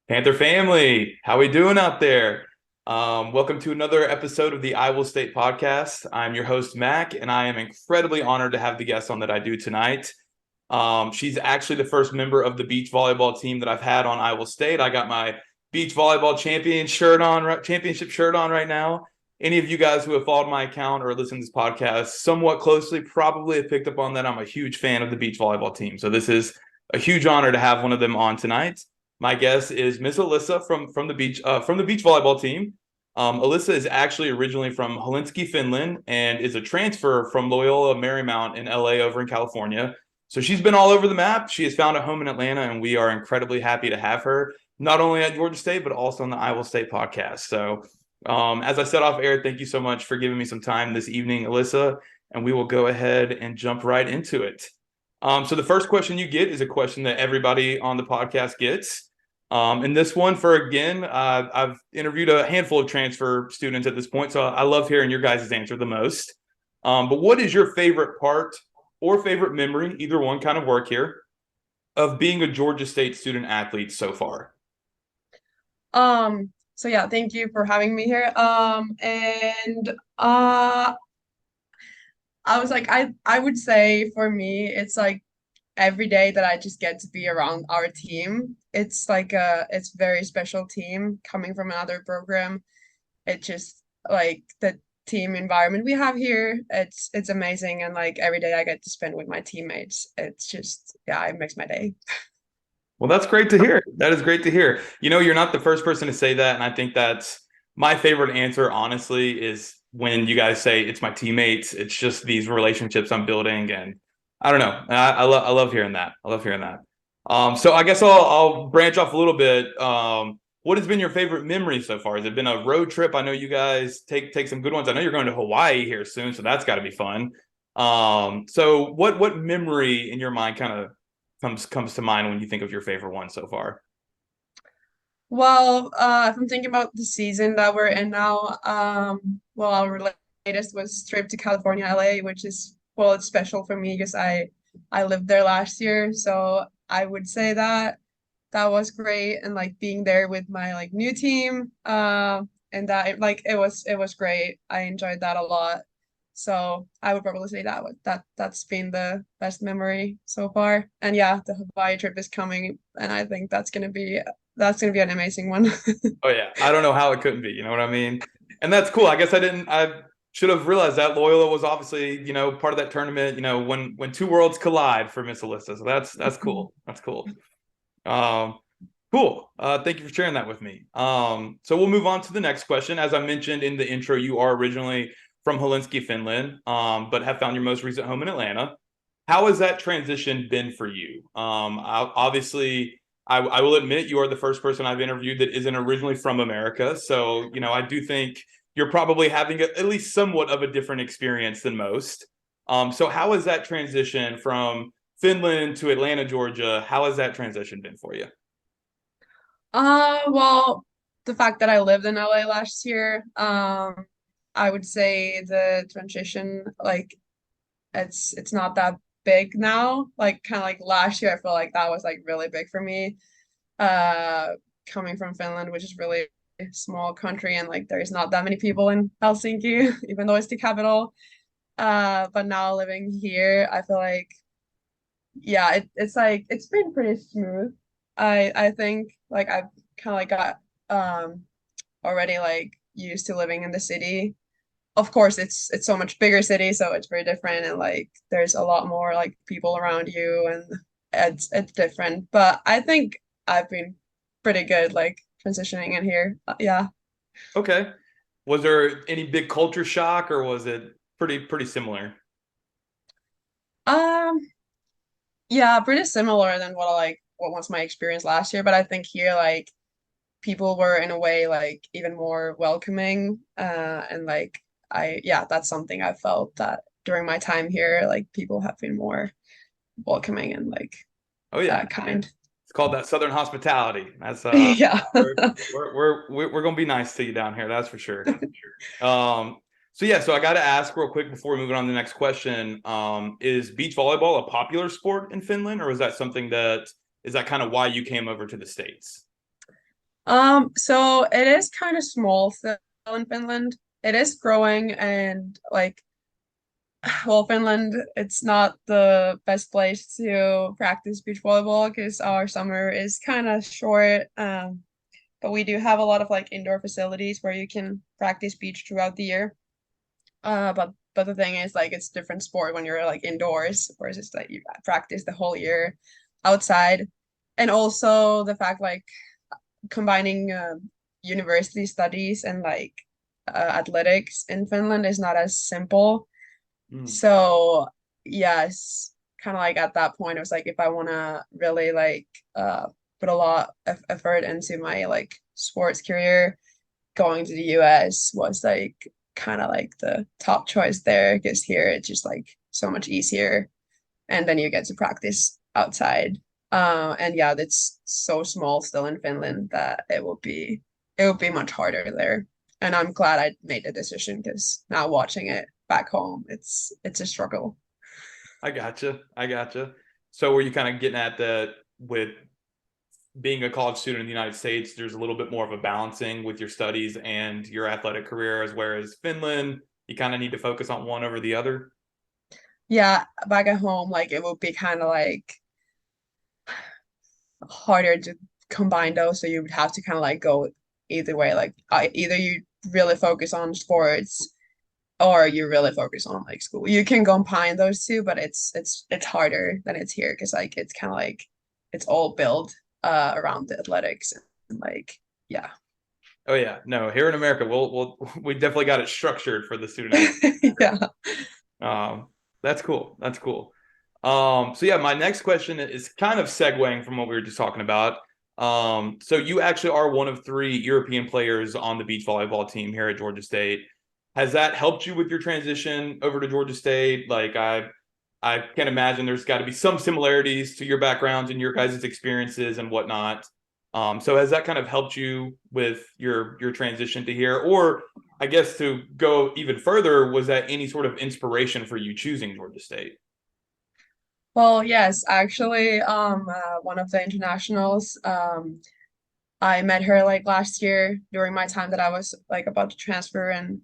Panther family, how we doing out there? Welcome to another episode of the Iowa State podcast. I'm your host, Mac, and I am incredibly honored to have the guest on that I do tonight. She's actually the first member of the beach volleyball team that I've had on Iowa State. I got my beach volleyball championship shirt on right now. Any of you guys who have followed my account or listened to this podcast somewhat closely probably have picked up on that I'm a huge fan of the beach volleyball team. So this is a huge honor to have one of them on tonight. My guest is Miss Aliisa from the beach volleyball team. Aliisa is actually originally from Helsinki, Finland, and is a transfer from Loyola Marymount in LA over in California. So she's been all over the map. She has found a home in Atlanta, and we are incredibly happy to have her, not only at Georgia State, but also on the Iowa State podcast. So, as I said off air, thank you so much for giving me some time this evening, Aliisa, and we will go ahead and jump right into it. So the first question you get is a question that everybody on the podcast gets. And this one I've interviewed a handful of transfer students at this point, so I love hearing your guys' answer the most. But what is your favorite part or favorite memory, either one kind of work here, of being a Georgia State student athlete so far? So yeah, thank you for having me here. And I was like I would say for me it's like every day that I just get to be around our team. It's like it's very special team coming from another program. It just like the team environment we have here, it's amazing, and like every day I get to spend with my teammates. It's just yeah, it makes my day. Well, that's great to hear. That is great to hear. You're not the first person to say that, and I think that's my favorite answer, honestly, is when you guys say it's my teammates. It's just these relationships I'm building, and I don't know. I love hearing that. I love hearing that. So I guess I'll branch off a little bit. What has been your favorite memory so far? Has it been a road trip? I know you guys take some good ones. I know you're going to Hawaii here soon, so that's got to be fun. So what memory in your mind kind of comes to mind when you think of your favorite one so far? Well, if I'm thinking about the season that we're in now, well, our latest was trip to California, LA, which is well, it's special for me because I lived there last year, so I would say that that was great, and like being there with my like new team, and that like it was great. I enjoyed that a lot. So I would probably say that's been the best memory so far. And yeah, the Hawaii trip is coming, and I think that's gonna be an amazing one. Oh yeah, I don't know how it couldn't be. You know what I mean? And that's cool. I guess I didn't. I should have realized that Loyola was obviously part of that tournament. When two worlds collide for Miss Alyssa. So that's cool. That's cool. Um, cool. Thank you for sharing that with me. So we'll move on to the next question. As I mentioned in the intro, you are originally from Helsinki, Finland, but have found your most recent home in Atlanta. How has that transition been for you? Obviously, I will admit you are the first person I've interviewed that isn't originally from America. So, I do think you're probably having at least somewhat of a different experience than most. So how has that transition from Finland to Atlanta, Georgia? How has that transition been for you? Well, the fact that I lived in LA last year, I would say the transition, like it's not that big now. Like kind of like last year, I feel like that was like really big for me. Uh, Coming from Finland, which is really a small country, and like there's not that many people in Helsinki, even though it's the capital. But now living here, I feel like yeah, it's like it's been pretty smooth. I think like I've kind of like got already like used to living in the city. Of course, it's so much bigger city, so it's very different, and like there's a lot more like people around you, and it's different. But I think I've been pretty good like transitioning in here. Yeah. Okay. Was there any big culture shock or was it pretty similar? Um, yeah, pretty similar than what was my experience last year, but I think here like people were in a way like even more welcoming, and like yeah, that's something I felt that during my time here, like people have been more welcoming and like Oh yeah. kind. It's called that Southern hospitality. That's Yeah. we're we're gonna be nice to you down here, that's for sure. Um, so yeah, so I got to ask real quick before moving on to the next question. Is beach volleyball a popular sport in Finland, or is that kind of why you came over to the States? So it is kind of small still in Finland. It is growing and like well, Finland, it's not the best place to practice beach volleyball because our summer is kind of short. But we do have a lot of like indoor facilities where you can practice beach throughout the year. But the thing is like it's a different sport when you're like indoors, whereas it's like you practice the whole year outside. And also the fact like combining university studies and like athletics in Finland is not as simple. Mm. So yes, kind of like at that point, it was like if I want to really like put a lot of effort into my like sports career, going to the US was like kind of like the top choice there because here it's just like so much easier and then you get to practice outside. And yeah, it's so small still in Finland that it will be much harder there. And I'm glad I made the decision because now watching it back home, it's a struggle. I gotcha. I gotcha. So were you kind of getting at the with being a college student in the United States, there's a little bit more of a balancing with your studies and your athletic career, as whereas Finland, you kind of need to focus on one over the other. Yeah, back at home, like it would be kind of like harder to combine those, so you would have to kind of like go either way. Like either you really focus on sports or you really focus on like school. You can combine those two, but it's harder than it's here because like it's kind of like it's all built around the athletics and like yeah. Oh yeah, no, here in America, we definitely got it structured for the student athlete. Yeah. Um, that's cool. That's cool. So yeah, my next question is kind of segueing from what we were just talking about. So you actually are one of three European players on the beach volleyball team here at Georgia State. Has that helped you with your transition over to Georgia State? Like I can imagine there's got to be some similarities to your backgrounds and your guys' experiences and whatnot. So has that kind of helped you with your transition to here? Or I guess to go even further, was that any sort of inspiration for you choosing Georgia State? Well, yes, actually, one of the internationals, I met her like last year during my time that I was like about to transfer, and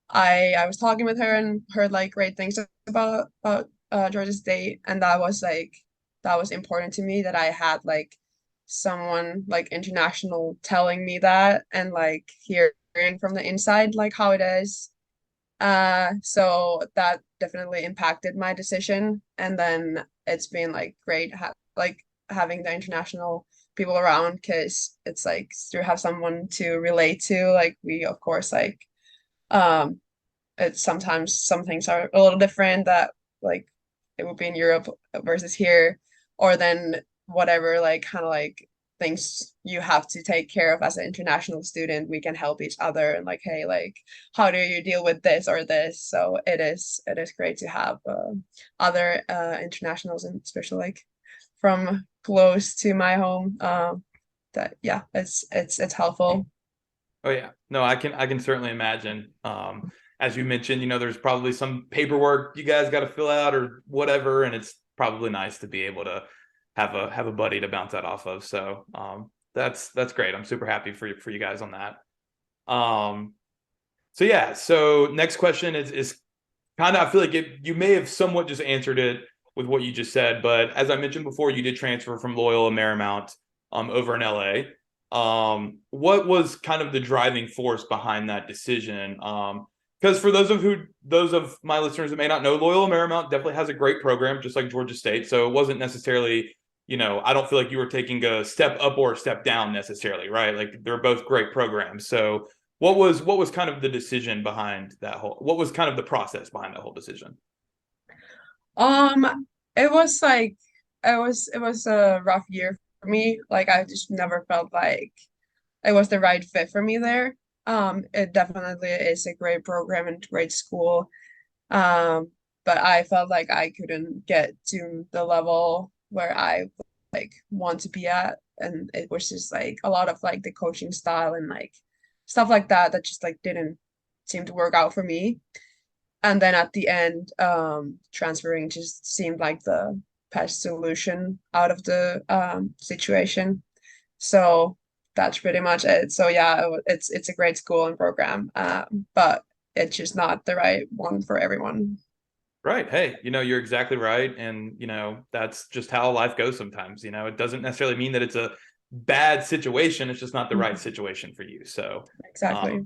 I was talking with her and heard like great things about Georgia State, and that was important to me that I had like someone like international telling me that and like hearing from the inside like how it is. So that definitely impacted my decision, and then it's been like great like having the international people around because it's like to have someone to relate to. Like we of course like um it's sometimes some things are a little different that like it would be in Europe versus here, or then whatever like kind of like things you have to take care of as an international student, we can help each other and like, hey, like how do you deal with this or this? So it is great to have other internationals and especially like from close to my home. That yeah, it's helpful. Oh yeah, no, I can certainly imagine. As you mentioned, there's probably some paperwork you guys got to fill out or whatever, and it's probably nice to be able to have a buddy to bounce that off of. So that's great. I'm super happy for you guys on that. Um, so yeah, so next question is kind of I feel like you may have somewhat just answered it with what you just said, but as I mentioned before, you did transfer from Loyola Marymount over in LA. What was kind of the driving force behind that decision? Because for those of my listeners that may not know, Loyola Marymount definitely has a great program, just like Georgia State. So it wasn't necessarily, I don't feel like you were taking a step up or a step down necessarily, right? Like they're both great programs. So what was kind of the decision behind that whole? What was kind of the process behind that whole decision? It was like it was a rough year for me. Like I just never felt like it was the right fit for me there. It definitely is a great program and great school. Um, but I felt like I couldn't get to the level where I like want to be at. And it was just like a lot of like the coaching style and like stuff like that that just like didn't seem to work out for me. And then at the end, transferring just seemed like the best solution out of the situation. So that's pretty much it. So yeah, it's a great school and program, but it's just not the right one for everyone. Right. Hey, you're exactly right. And, that's just how life goes sometimes. It doesn't necessarily mean that it's a bad situation. It's just not the right Mhm. situation for you. So, Exactly.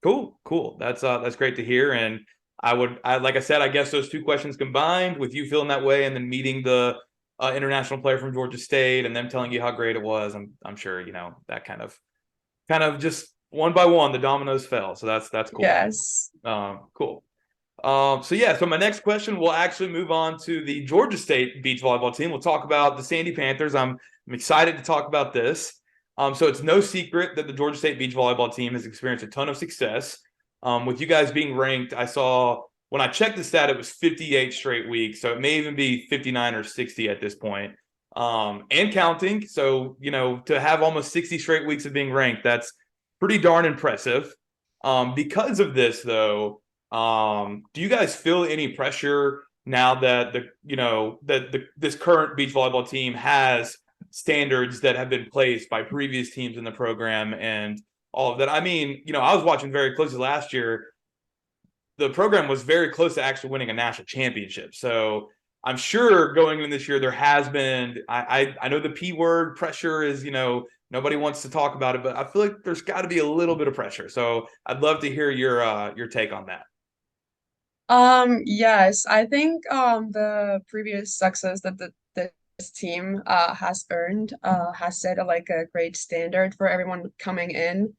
cool, cool. That's great to hear. And like I said, I guess those two questions combined with you feeling that way and then meeting the international player from Georgia State and them telling you how great it was, I'm sure, that kind of just one by one, the dominoes fell. So that's cool. Yes. Cool. So my next question, we'll actually move on to the Georgia State beach volleyball team. We'll talk about the Sandy Panthers. I'm excited to talk about this. So it's no secret that the Georgia State beach volleyball team has experienced a ton of success. With you guys being ranked, I saw when I checked the stat, it was 58 straight weeks. So it may even be 59 or 60 at this point, and counting. So, to have almost 60 straight weeks of being ranked, that's pretty darn impressive. Because of this, though, do you guys feel any pressure now that this current beach volleyball team has standards that have been placed by previous teams in the program and all of that? I mean, I was watching very closely last year. The program was very close to actually winning a national championship. So I'm sure going into this year, there has been, I know the P word pressure is, nobody wants to talk about it, but I feel like there's got to be a little bit of pressure. So I'd love to hear your take on that. Yes, I think the previous success that this team has earned has set like a great standard for everyone coming in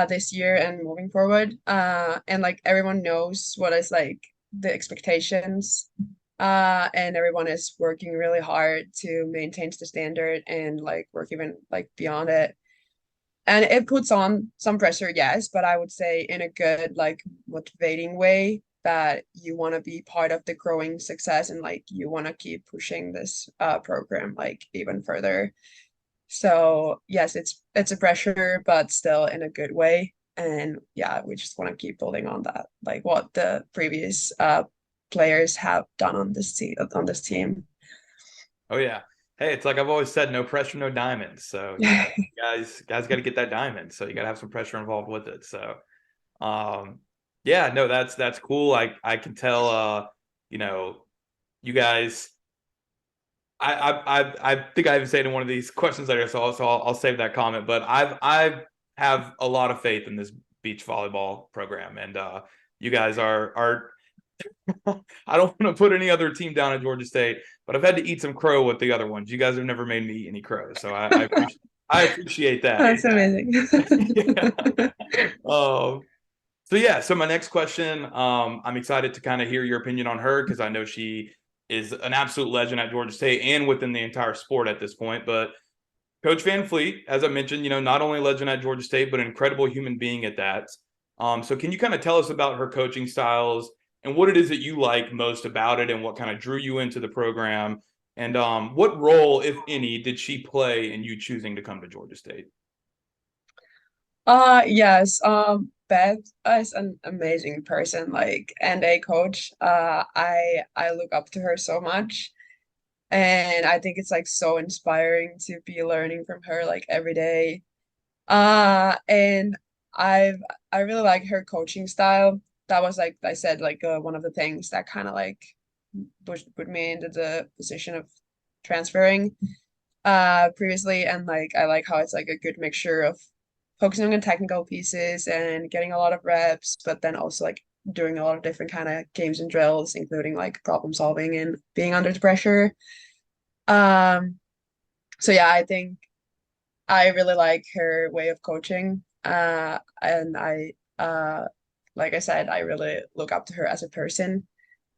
this year and moving forward. And like everyone knows what is like the expectations. And everyone is working really hard to maintain the standard and like work even like beyond it. And it puts on some pressure, yes, but I would say in a good, like motivating way that you want to be part of the growing success and like you want to keep pushing this program like even further. So yes, it's a pressure, but still in a good way. And yeah, we just want to keep building on that, like what the previous players have done on this team. Oh yeah. Hey, it's like I've always said, no pressure, no diamonds. So, guys got to get that diamond. So you got to have some pressure involved with it. So, um, yeah, no, that's cool. I can tell, you know, you guys. I think I even said in one of these questions later, so I'll save that comment. But I have a lot of faith in this beach volleyball program, and you guys are I don't want to put any other team down at Georgia State, but I've had to eat some crow with the other ones. You guys have never made me eat any crow, so I appreciate that. That's amazing. Yeah. So my next question, I'm excited to kind of hear your opinion on her because I know she is an absolute legend at Georgia State and within the entire sport at this point. But Coach Van Fleet, as I mentioned, not only legend at Georgia State, but an incredible human being at that. So can you kind of tell us about her coaching styles and what it is that you like most about it and what kind of drew you into the program? And what role, if any, did she play in you choosing to come to Georgia State? Yes, Beth is an amazing person, like, and a coach. I look up to her so much, and I think it's like so inspiring to be learning from her like every day. And I've I really like her coaching style. That was like I said, like one of the things that kind of like put me into the position of transferring previously, and like I like how it's like a good mixture of focusing on technical pieces and getting a lot of reps, but then also like doing a lot of different kind of games and drills, including like problem solving and being under the pressure. Um, so yeah, I think I really like her way of coaching. And like I said, I really look up to her as a person.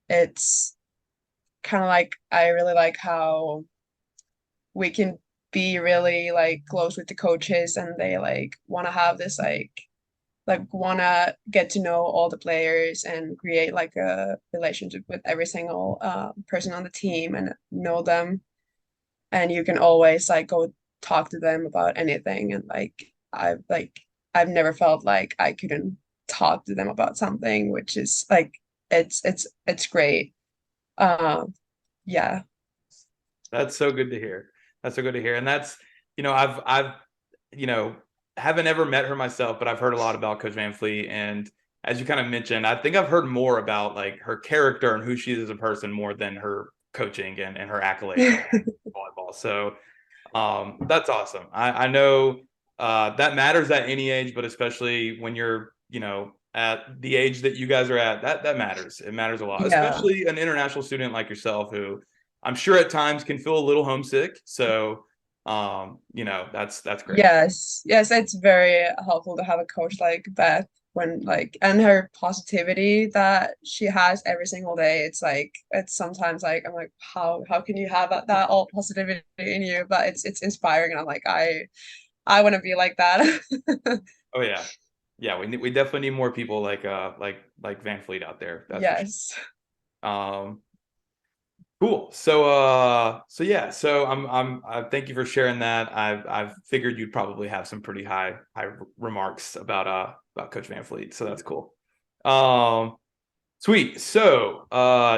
It's kind of like I really like how we can be really like close with the coaches and they like want to have this like want to get to know all the players and create like a relationship with every single person on the team and know them, and you can always like go talk to them about anything, and I've never felt like I couldn't talk to them about something, which is like it's great. Yeah. That's so good to hear. That's so good to hear. And that's, I've you know, haven't ever met her myself, but I've heard a lot about Coach Van Fleet. And as you kind of mentioned, I think I've heard more about like her character and who she is as a person more than her coaching and her accolades on volleyball. So that's awesome. I know that matters at any age, but especially when you're, at the age that you guys are at, that matters. It matters a lot, Yeah. especially an international student like yourself, who I'm sure at times can feel a little homesick. So, that's great. Yes. Yes, it's very helpful to have a coach like Beth when like and her positivity that she has every single day. It's like it's sometimes like I'm like how can you have that all positivity in you? But it's inspiring and I'm like I want to be like that. Oh yeah, yeah. We definitely need more people like Van Fleet out there. That's for Yes. sure. Cool. So yeah. So I thank you for sharing that. I've figured you'd probably have some pretty high remarks about Coach Van Fleet. So that's cool. Um, Sweet. So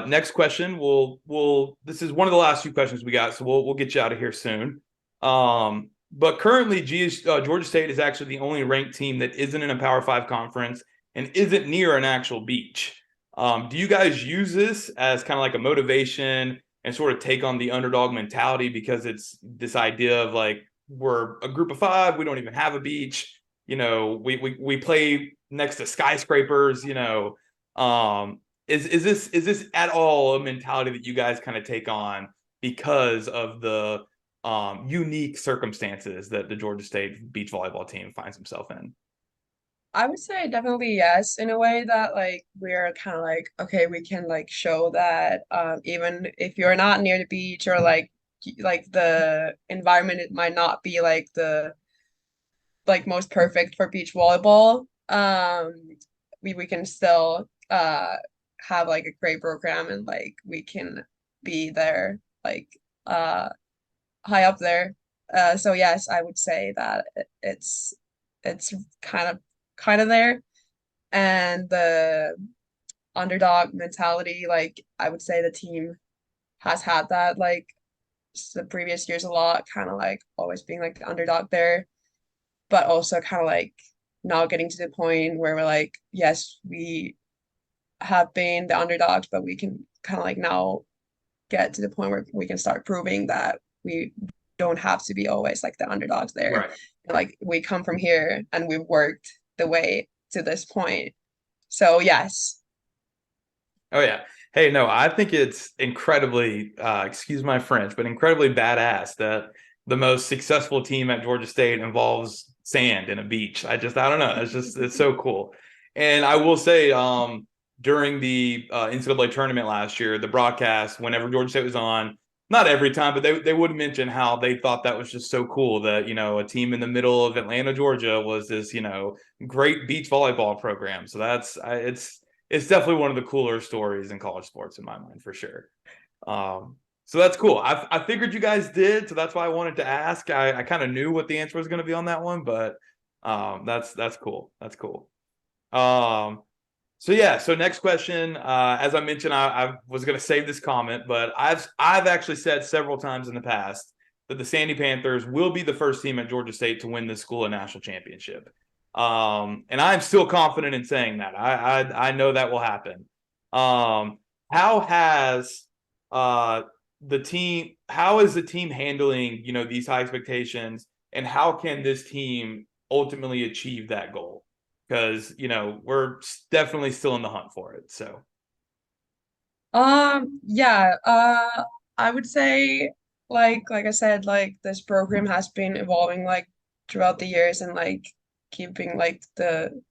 next question. We'll this is one of the last few questions we got. So we'll get you out of here soon. But currently, Georgia State is actually the only ranked team that isn't in a Power Five conference and isn't near an actual beach. Do you guys use this as kind of like a motivation and sort of take on the underdog mentality, because it's this idea of like we're a group of five, we don't even have a beach. We play next to skyscrapers. Is this at all a mentality that you guys kind of take on because of the unique circumstances that the Georgia State beach volleyball team finds himself in? I would say definitely yes, in a way that like we're kind of like, okay, we can like show that even if you're not near the beach or like the environment, it might not be like the like most perfect for beach volleyball. We can still have like a great program and like we can be there like uh high up there. So yes, I would say that it's kind of there. And the underdog mentality, like I would say the team has had that like the previous years a lot, kind of like always being like the underdog there, but also kind of like now getting to the point where we're like, yes, we have been the underdogs, but we can kind of like now get to the point where we can start proving that we don't have to be always like the underdogs there. Right. Like we come from here and we've worked the way to this point. So yes. Oh yeah. Hey, no, I think it's incredibly, excuse my French, but incredibly badass that the most successful team at Georgia State involves sand and a beach. I don't know. It's so cool. And I will say, during the NCAA tournament last year, the broadcast, whenever Georgia State was on, not every time, but they would mention how they thought that was just so cool that, a team in the middle of Atlanta, Georgia was this, great beach volleyball program. So it's definitely one of the cooler stories in college sports in my mind, for sure. So that's cool. I figured you guys did, so that's why I wanted to ask. I kind of knew what the answer was going to be on that one, but that's cool. That's cool. So yeah. So next question. As I mentioned, I was going to save this comment, but I've actually said several times in the past that the Sandy Panthers will be the first team at Georgia State to win this school a national championship. And I'm still confident in saying that. I know that will happen. How has how is the team handling, these high expectations, and how can this team ultimately achieve that goal? Because, we're definitely still in the hunt for it. So, Yeah, I would say like I said, like this program has been evolving like throughout the years and like keeping like the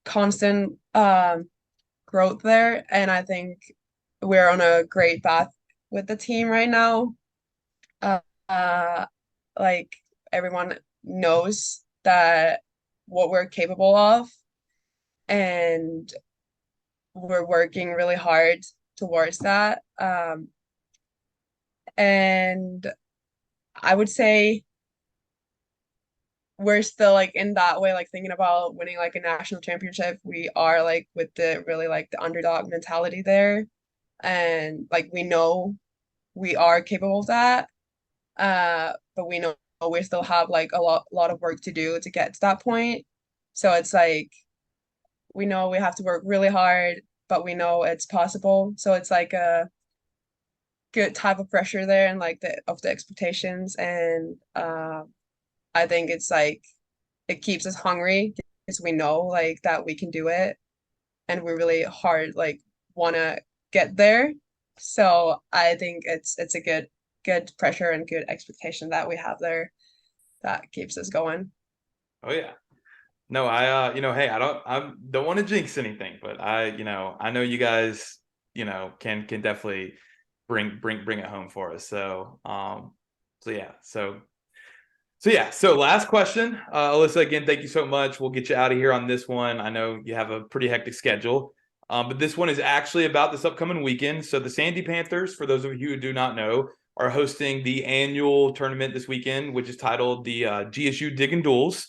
constant growth there. And I think we're on a great path with the team right now. Uh, uh like everyone knows that what we're capable of and we're working really hard towards that. And I would say we're still like in that way, like thinking about winning like a national championship. We are like with the really like the underdog mentality there. And like we know we are capable of that. But we know we still have like a lot of work to do to get to that point. So it's like we know we have to work really hard, but we know it's possible. So it's like a good type of pressure there and like the expectations. And I think it's like it keeps us hungry because we know like that we can do it and we really hard like wanna get there. So I think it's a good pressure and good expectation that we have there that keeps us going. Oh yeah. No, hey, I don't want to jinx anything, but I know you guys, can definitely bring it home for us. So yeah, so last question, Aliisa. Again, thank you so much. We'll get you out of here on this one. I know you have a pretty hectic schedule, but this one is actually about this upcoming weekend. So the Sandy Panthers, for those of you who do not know, are hosting the annual tournament this weekend, which is titled the GSU Diggin' Duels.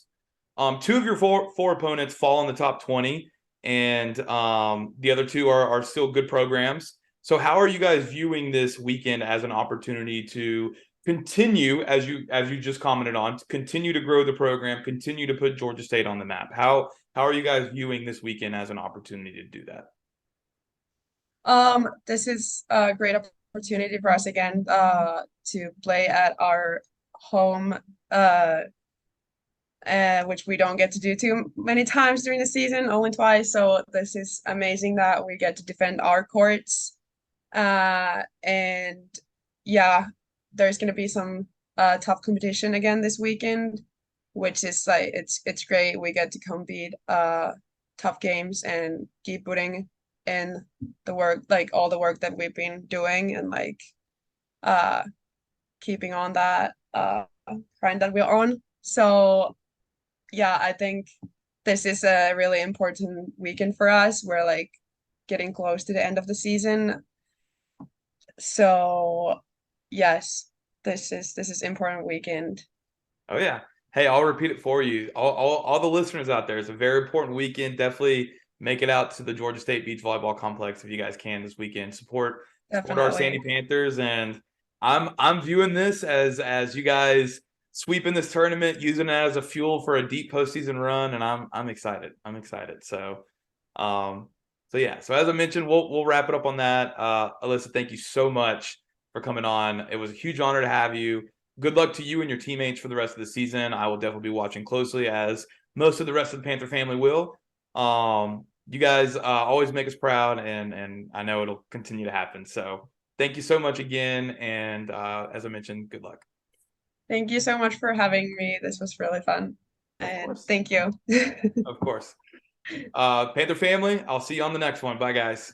Two of your four opponents fall in the top 20, and the other two are still good programs. So how are you guys viewing this weekend as an opportunity to continue, as you just commented on, to continue to grow the program, continue to put Georgia State on the map? How are you guys viewing this weekend as an opportunity to do that? This is a great opportunity for us again to play at our home which we don't get to do too many times during the season, only twice. So this is amazing that we get to defend our courts. And yeah, there's gonna be some tough competition again this weekend, which is like it's great. We get to compete tough games and keep putting in the work, like all the work that we've been doing and like uh keeping on that grind that we're on. So yeah, I think this is a really important weekend for us. We're like getting close to the end of the season. So yes, this is important weekend. Oh yeah. Hey, I'll repeat it for you. All the listeners out there, it's a very important weekend. Definitely make it out to the Georgia State Beach Volleyball Complex if you guys can this weekend. Support our Sandy Definitely. Panthers, and I'm viewing this as you guys sweeping this tournament, using it as a fuel for a deep postseason run, and I'm excited. I'm excited. Um, so yeah. So as I mentioned, we'll wrap it up on that. Aliisa, thank you so much for coming on. It was a huge honor to have you. Good luck to you and your teammates for the rest of the season. I will definitely be watching closely, as most of the rest of the Panther family will. You guys always make us proud, and I know it'll continue to happen. So thank you so much again, and as I mentioned, good luck. Thank you so much for having me. This was really fun. Of And course, thank you. of course. Panther family, I'll see you on the next one. Bye, guys.